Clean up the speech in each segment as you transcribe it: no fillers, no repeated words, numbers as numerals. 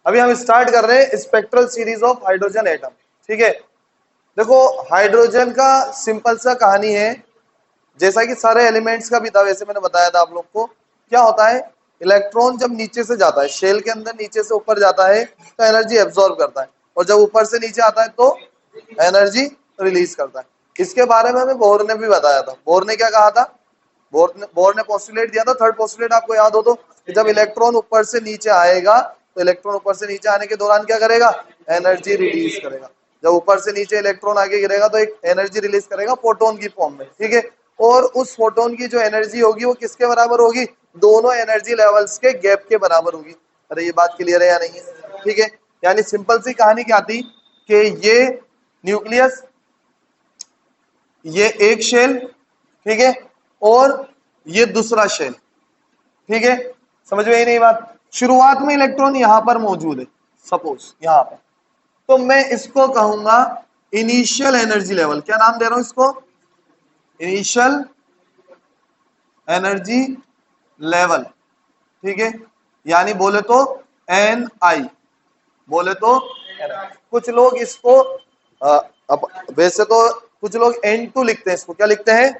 अभी हम स्टार्ट कर रहे हैं spectral series of hydrogen atom. ठीक है, देखो हाइड्रोजन का सिंपल सा कहानी है, जैसा कि सारे एलिमेंट्स का भी था वैसे मैंने बताया था आप लोग को। क्या होता है, इलेक्ट्रॉन जब नीचे से जाता है, शेल के अंदर नीचे से ऊपर जाता है तो एनर्जी एब्जॉर्ब करता है, और जब ऊपर से नीचे आता है तो एनर्जी रिलीज करता है। इसके बारे में हमें बोर ने भी बताया था। बोर ने क्या कहा था, बोर ने पोस्टुलेट दिया था, थर्ड पोस्टुलेट आपको याद हो तो, कि जब इलेक्ट्रॉन ऊपर से नीचे आएगा तो इलेक्ट्रॉन ऊपर से नीचे आने के दौरान क्या करेगा, एनर्जी रिलीज करेगा। जब ऊपर से नीचे इलेक्ट्रॉन आगे गिरेगा तो एक एनर्जी रिलीज करेगा फोटोन की फॉर्म में। ठीक है, और उस फोटोन की जो एनर्जी होगी वो किसके बराबर होगी, दोनों एनर्जी लेवल्स के गैप के बराबर होगी। अरे ये बात क्लियर है या नहीं है? ठीक है, यानी सिंपल सी कहानी क्या थी कि ये न्यूक्लियस, ये एक शेल, ठीक है, और ये दूसरा शेल। ठीक है, समझ में ही नहीं बात। शुरुआत में इलेक्ट्रॉन यहां पर मौजूद है, सपोज यहां पर, तो मैं इसको कहूंगा इनिशियल एनर्जी लेवल। क्या नाम दे रहा हूं इसको, इनिशियल एनर्जी लेवल। ठीक है, यानी बोले तो एन आई, बोले तो कुछ लोग इसको अब वैसे तो कुछ लोग N2 लिखते हैं, इसको क्या लिखते हैं,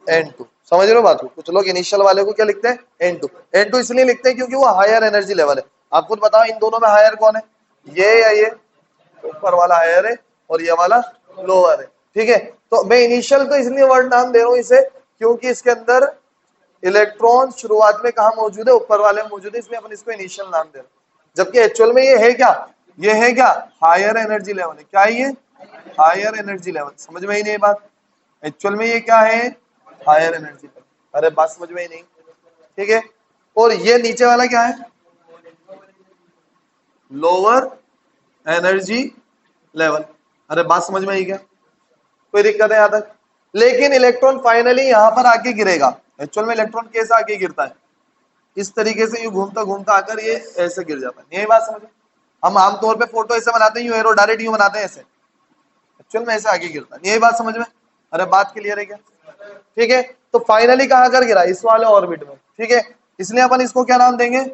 N2। समझ रहे हो बात को, कुछ लोग इनिशियल वाले को क्या लिखते हैं, N2। N2 इसलिए लिखते हैं क्योंकि वो हायर एनर्जी लेवल है। आप खुद बताओ इन दोनों में हायर कौन है, ये या ये, ऊपर वाला हायर है और ये वाला लोअर है। ठीक है, तो मैं इनिशियल तो इसलिए वर्ड नाम दे रहा हूं इसे क्योंकि इसके अंदर इलेक्ट्रॉन शुरुआत में कहा मौजूद है, ऊपर वाले में मौजूद है, इसलिए अपन इसको इनिशियल नाम दे रहे हैं। जबकि एक्चुअल में ये है क्या, ये है क्या, हायर एनर्जी लेवल है। क्या है ये, हायर एनर्जी लेवल। समझ में ही नहीं बात, एक्चुअल में ये क्या है, हायर एनर्जी लेवल। अरे बात समझ में ही नहीं। ठीक है, और ये नीचे वाला क्या है, लोअर एनर्जी लेवल। अरे बात समझ में आई क्या, कोई दिक्कत है यहां तक। लेकिन इलेक्ट्रॉन फाइनली यहां पर आके गिरेगा। एक्चुअल में इलेक्ट्रॉन कैसे आके गिरता है, इस तरीके से यूं घूमता घूमता आकर ये ऐसे गिर जाता है। यही बात समझे, हम आमतौर पे फोटो ऐसे बनाते हैं, यूं एरो डायरेक्ट यूं बनाते हैं ऐसे, एक्चुअल में ऐसे आगे गिरता है। यही बात समझ में, अरे बात क्लियर है क्या। ठीक है, तो फाइनली कहां कर गिरा, इस वाले ऑर्बिट में। ठीक है, इसलिए अपन इसको क्या नाम देंगे,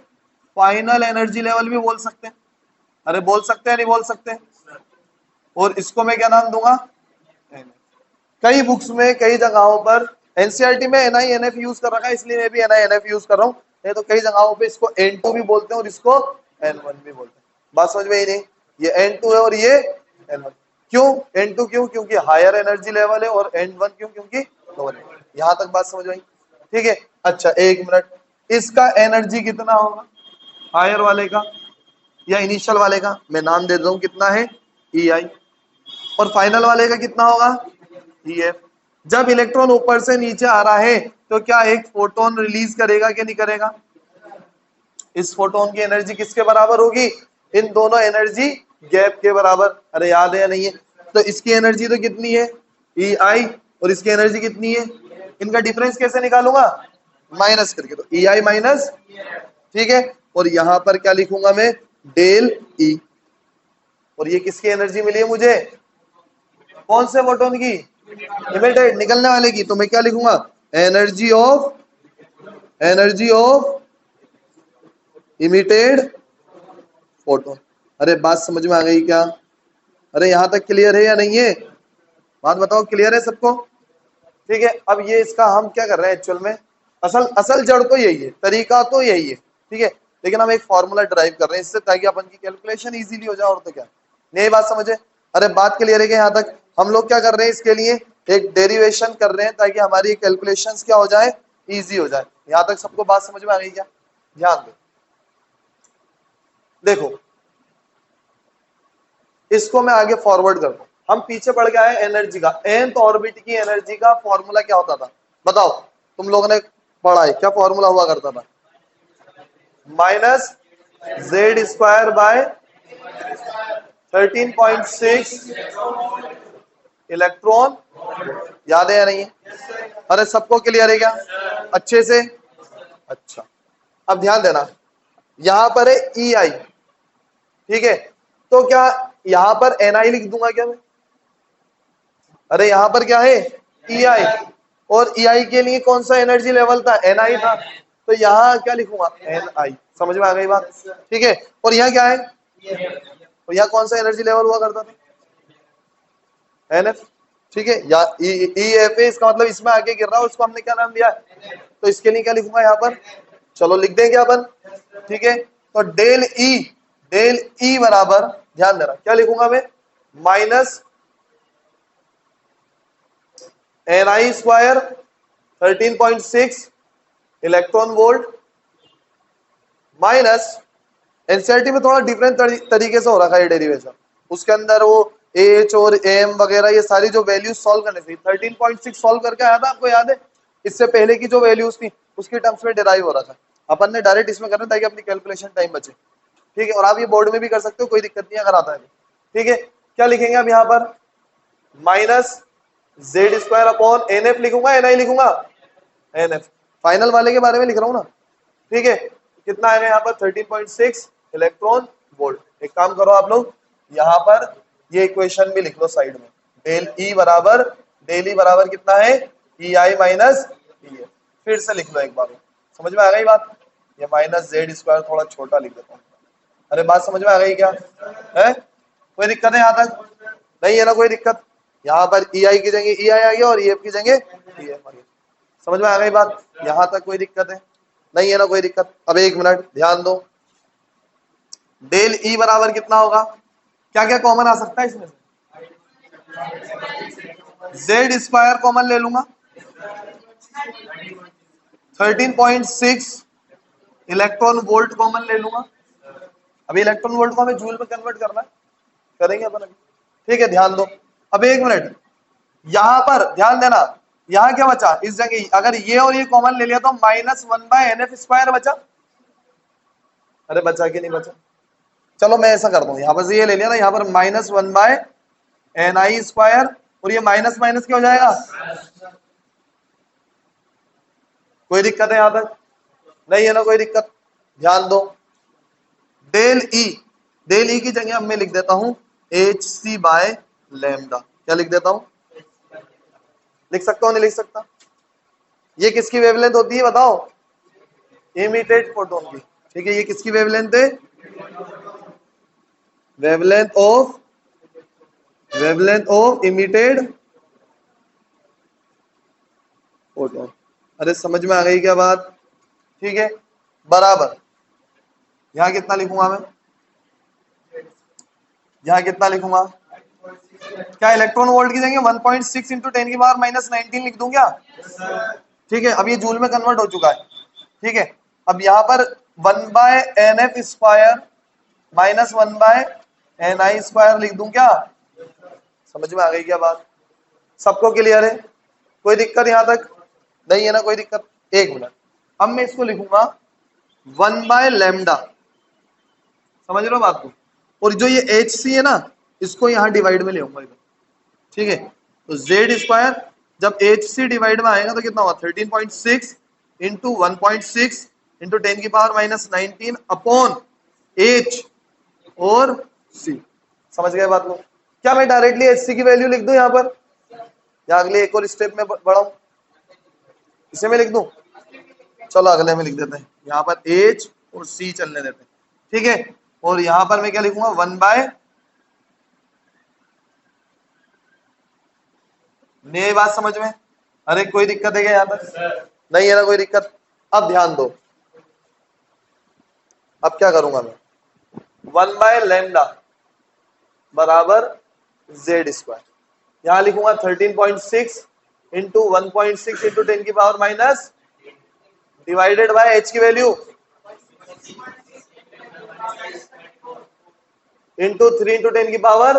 फाइनल एनर्जी लेवल भी बोल सकते हैं। अरे बोल सकते हैं, नहीं बोल सकते। और इसको मैं क्या नाम दूंगा, कई बुक्स में कई जगहों पर, एनसीईआरटी में NiNF यूज कर रखा है इसलिए मैं भी NiNF यूज कर रहा हूं, नहीं तो कई जगहों पे इसको N2 भी बोलते हैं और इसको N1 भी बोलते हैं। बात समझ में ही नहीं, ये N2 है और ये N1। क्यों N2 क्यों, क्योंकि हायर एनर्जी लेवल है, और N1 क्यों, क्योंकि लोअर है। यहां तक बात समझ में आई। ठीक है, अच्छा एक मिनट, इसका एनर्जी कितना होगा, हायर वाले का या इनिशियल वाले का, मैं नाम दे दूं कितना है, EI, और फाइनल वाले का कितना होगा, EF। जब इलेक्ट्रॉन ऊपर से नीचे आ रहा है तो क्या एक फोटोन रिलीज करेगा कि नहीं करेगा, इस फोटोन की एनर्जी किसके बराबर होगी, इन दोनों एनर्जी गैप के बराबर। अरे याद है या नहीं है, तो इसकी एनर्जी तो कितनी है, EI, और इसकी एनर्जी कितनी है, इनका डिफरेंस कैसे निकालूंगा, माइनस करके, तो EI माइनस। ठीक है, और यहां पर क्या लिखूंगा मैं, डेल E, और ये किसकी एनर्जी मिली है मुझे, कौन से फोटोन की, इमिटेड, निकलने वाले की। तो मैं क्या लिखूंगा, एनर्जी ऑफ इमिटेड फोटोन। अरे बात समझ में आ गई क्या, अरे यहां तक क्लियर है या नहीं है, बात बताओ, क्लियर है सबको। ठीक है, अब ये इसका हम क्या कर रहे हैं एक्चुअल में, असल जड़ तो यही है, तरीका तो यही है। ठीक है, लेकिन हम एक फॉर्मूला ड्राइव कर रहे हैं इससे, ताकि अपन की कैलकुलेशन इजीली हो जाए, और तो क्या, नई बात समझे। अरे बात क्लियर है कि यहाँ तक हम लोग क्या कर रहे हैं, इसके लिए एक डेरिवेशन कर रहे हैं ताकि हमारी कैलकुलेशंस क्या हो जाए, इजी हो जाए। यहाँ तक सबको बात समझ में आ गई क्या, ध्यान दो। देखो इसको मैं आगे फॉरवर्ड कर दूं, हम पीछे पड़ गया है एनर्जी का, nth ऑर्बिट की एनर्जी का फॉर्मूला क्या होता था, बताओ, तुम लोगों ने पढ़ा है, क्या फॉर्मूला हुआ करता था, -Z² बाय 13.6 इलेक्ट्रॉन। याद है या नहीं है, अरे सबको क्लियर है क्या अच्छे से। अच्छा अब ध्यान देना, यहां पर है EI, ठीक है, तो क्या यहां पर NI लिख दूंगा क्या मैं, अरे यहां पर क्या है EI, और EI के लिए कौन सा एनर्जी लेवल था, NI था, तो यहां क्या लिखूंगा, NI। समझ में आ गई बात, ठीक है, और यहां क्या है तो यहाँ कौन सा एनर्जी लेवल हुआ करता था? NF। ठीक है, या EFA, इसका मतलब इसमें आगे गिर रहा है, उसको हमने क्या नाम दिया है? तो इसके लिए क्या लिखूंगा यहाँ पर? चलो लिख दें क्या अपन? ठीक है, तो डेल ई बराबर, ध्यान देना क्या लिखूंगा मैं, minus Ni square 13.6 electron volt minus, NCERT में थोड़ा डिफरेंट तरीके से हो रखा है डेरिवेशन, उसके अंदर वो एच और एम वगैरह ये सारी जो वैल्यूज सॉल्व करने थी, 13.6 सॉल्व करके आया था, आपको याद है? इससे पहले की जो वैल्यूज थी उसकी टर्म्स में डिराइव हो रहा था, अपन ने डायरेक्ट इसमें करना ताकि अपनी कैलकुलेशन टाइम बचे। ठीक है, और आप ये बोर्ड में भी कर सकते हो, कोई दिक्कत नहीं अगर आता है। ठीक है, क्या लिखेंगे अब यहाँ पर? Minus Z square upon NF लिखूंगा, NI लिखूंगा? NF। फाइनल वाले के बारे में लिख रहा हूँ ना। ठीक है, कितना आएगा यहाँ पर? 13.6 इलेक्ट्रॉन वोल्ट। एक काम करो आप लोग, यहाँ पर ये इक्वेशन भी लिख लो साइड में, डेल ई बराबर कितना है? EI minus EF। फिर से लिख लो एक बार, समझ में आ गई बात? ये माइनस जेड स्क्वायर थोड़ा छोटा लिख देता हूँ। अरे बात समझ में आ गई क्या है? कोई दिक्कत है यहाँ तक? नहीं है ना कोई दिक्कत? यहाँ पर EI की जगह EI आ गया और EF की जगह EF आ गया। समझ में आ गई बात? यहाँ तक कोई दिक्कत है? नहीं है ना कोई दिक्कत? अब एक मिनट ध्यान दो, डेल ई बराबर कितना होगा? क्या क्या कॉमन आ सकता है इसमें से? जेड स्क्वायर कॉमन ले लूंगा, 13.6 इलेक्ट्रॉन वोल्ट कॉमन ले लूंगा। अभी इलेक्ट्रॉन वोल्ट को हमें जूल में कन्वर्ट करना है, करेंगे अपन अभी। ठीक है, ध्यान दो। अब एक मिनट, यहां पर ध्यान देना, यहां क्या बचा? इस जगह अगर ये और ये कॉमन ले लिया तो -1/NF स्क्वायर बचा। अरे बचा कि नहीं बचा? चलो मैं ऐसा कर दूं, यहाँ पर ये ले लिया ना, यहाँ पर -1/Ni स्क्वायर, और ये माइनस माइनस क्या हो जाएगा? कोई दिक्कत है यहाँ तक? नहीं है ना कोई दिक्कत? ध्यान दो, डेल ई की जगह अब मैं लिख देता हूं HC/λ। क्या लिख देता हूं? लिख सकता हूं नहीं लिख सकता? ये किसकी वेवलेंथ होती है बताओ? इमिटेड फोटोन की। ठीक है, ये किसकी वेवलेंथ है? Wavelength of emitted photon. अरे समझ में आ गई क्या बात? ठीक है, बराबर, यहां कितना लिखूंगा मैं? यहां कितना लिखूंगा? क्या इलेक्ट्रॉन वोल्ट की जगह 1.6 इंटू 10 की पावर -19 लिख दूं क्या? ठीक है, अब ये जूल में कन्वर्ट हो चुका है। ठीक है, अब यहाँ पर 1/NF square minus 1/Ni square लिख दूं क्या? समझ में आ गई क्या बात? सबको क्लियर है? कोई दिक्कत यहाँ तक? नहीं है ना कोई दिक्कत? एक मिनट, अब मैं इसको लिखूंगा 1/λ। समझ लो बात को, और जो ये HC है ना, इसको यहाँ डिवाइड में ले आऊंगा। ठीक है, तो जेड स्क्वायर जब HC डिवाइड में आएगा तो कितना होगा? 13.6 इंटू 1.6 इंटू 10 की पावर -19 अपॉन H और C। समझ गए बात को? क्या मैं डायरेक्टली HC की वैल्यू लिख दूं यहाँ पर, या अगले एक और स्टेप में बढ़ाऊं? इसे मैं लिख दूं? चलो अगले में लिख देते हैं, यहाँ पर H और C चलने देते हैं। ठीक है, और यहाँ पर मैं क्या लिखूंगा? 1/, नहीं बात समझ में? अरे कोई दिक्कत है क्या यहाँ तक? नहीं है ना कोई दिक्कत? अब ध्यान दो, अब क्या करूंगा मैं? 1/λ बराबर जेड स्क्वायर, यहां लिखूंगा 13.6 इंटू 1.6 इंटू 10 की power minus divided by H की वैल्यू इंटू 3 इंटू 10 की पावर,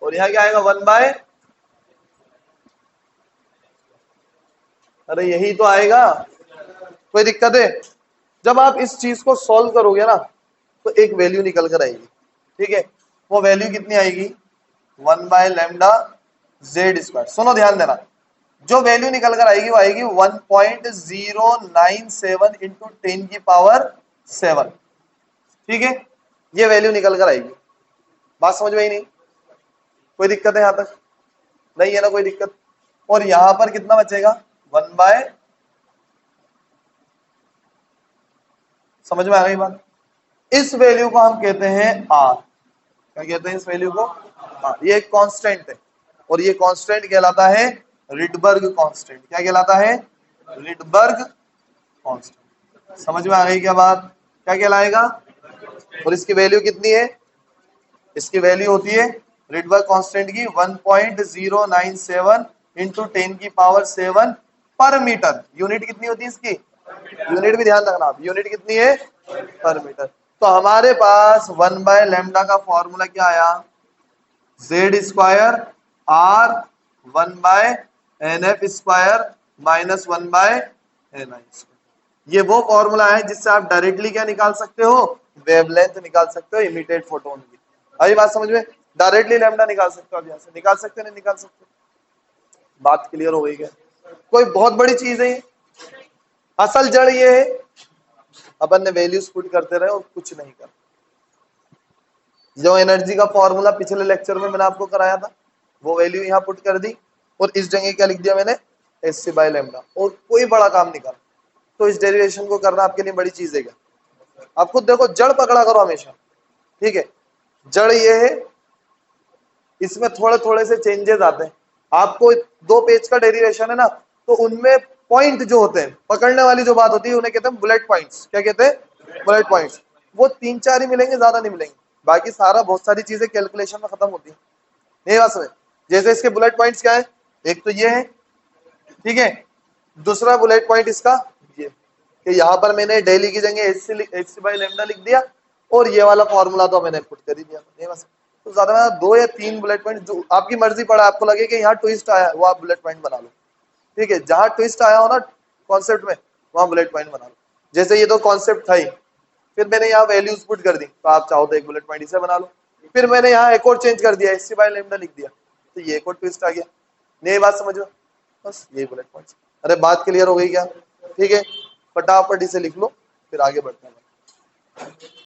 और यहां क्या आएगा? 1/, अरे यही तो आएगा। कोई दिक्कत है? जब आप इस चीज को सॉल्व करोगे ना तो एक वैल्यू निकल कर आएगी। ठीक है, वो वैल्यू कितनी आएगी? 1/λ जेड स्क्वायर। सुनो ध्यान देना, जो वैल्यू निकल कर आएगी वो आएगी 1.097 इंटू 10 की पावर 7। ठीक है, ये वैल्यू निकल कर आएगी। बात समझ में ही नहीं? कोई दिक्कत है यहाँ तक? नहीं है ना कोई दिक्कत? और यहां पर कितना बचेगा? 1/, समझ में आ गई बात? इस वैल्यू को हम कहते हैं आर। क्या कहते हैं इस वैल्यू को? आर। ये एक कांस्टेंट है और ये कांस्टेंट कहलाता है रिडबर्ग कांस्टेंट। क्या कहलाता है? Rydberg constant. समझ में आ गई क्या बात? क्या कहलाएगा? और इसकी वैल्यू कितनी है? इसकी वैल्यू होती है रिडबर्ग कांस्टेंट की 1.097 इंटू 10⁻⁷ पर मीटर। यूनिट कितनी होती है इसकी? यूनिट भी ध्यान रखना आप, यूनिट कितनी है? पर मीटर। तो हमारे पास 1/λ का फॉर्मूला क्या आया? Z square R 1/nf² minus 1/ni²। ये वो फॉर्मूला है जिससे आप डायरेक्टली क्या निकाल सकते हो? वेवलेंथ निकाल सकते हो इमिटेड फोटोन की। आई बात समझ में? डायरेक्टली लैम्डा निकाल सकते हो, अब यहां से निकाल सकते हो नहीं निकाल सकते? बात क्लियर हो गई क्या? कोई बहुत बड़ी चीज है ये। असल जड़ ये है, अपन ने वैल्यूज पुट करते रहे और कुछ नहीं कर। जो एनर्जी का फॉर्मूला पिछले लेक्चर में मैंने आपको कराया था वो वैल्यू यहाँ पुट कर दी और इस जगह क्या लिख दिया मैंने? Sc/λ। और कोई बड़ा काम नहीं करा। तो इस डेरिवेशन को करना आपके लिए बड़ी चीज है क्या? आप खुद देखो, जड़ पकड़ा करो हमेशा, ठीक है? जड़ ये है, इसमें थोड़े थोड़े से चेंजेस आते हैं। आपको 2 पेज का डेरिवेशन है ना, तो उनमें पॉइंट जो होते हैं, पकड़ने वाली जो बात होती है उन्हें कहते हैं बुलेट पॉइंट्स। क्या कहते हैं? Bullet points. वो 3-4 ही मिलेंगे, ज्यादा नहीं मिलेंगे। बाकी सारा बहुत सारी चीजें कैलकुलेशन में खत्म होती है। नहीं बात समझ? जैसे इसके बुलेट पॉइंट्स क्या है? एक तो ये है, ठीक है? दूसरा बुलेट पॉइंट इसका ये कि यहाँ पर मैंने डेली की जगह Sc/λ लिख दिया और ये वाला फॉर्मूला तो मैंने पुट कर ही दिया। नहीं बस, तो ज्यादा 2 या 3 बुलेट पॉइंट जो आपकी मर्जी पड़ा, आपको लगे कि यहाँ ट्विस्ट आया वो आप बुलेट पॉइंट बना लो, ठीक है? जहां ट्विस्ट आया हो ना कॉन्सेप्ट में, वहां बुलेट पॉइंट बना लो। जैसे ये तो कॉन्सेप्ट था ही, फिर मैंने यहाँ वैल्यूज पुट कर दी, तो आप चाहो तो एक बुलेट पॉइंट इसे बना लो। फिर मैंने यहाँ एक और चेंज कर दिया, Sc/λ लिख दिया, तो ये एक और ट्विस्ट आ गया। नहीं बात समझो? बस यही बुलेट पॉइंट्स। अरे बात क्लियर हो गई क्या? ठीक है, फटाफट इसे लिख लो, फिर आगे बढ़ते हैं।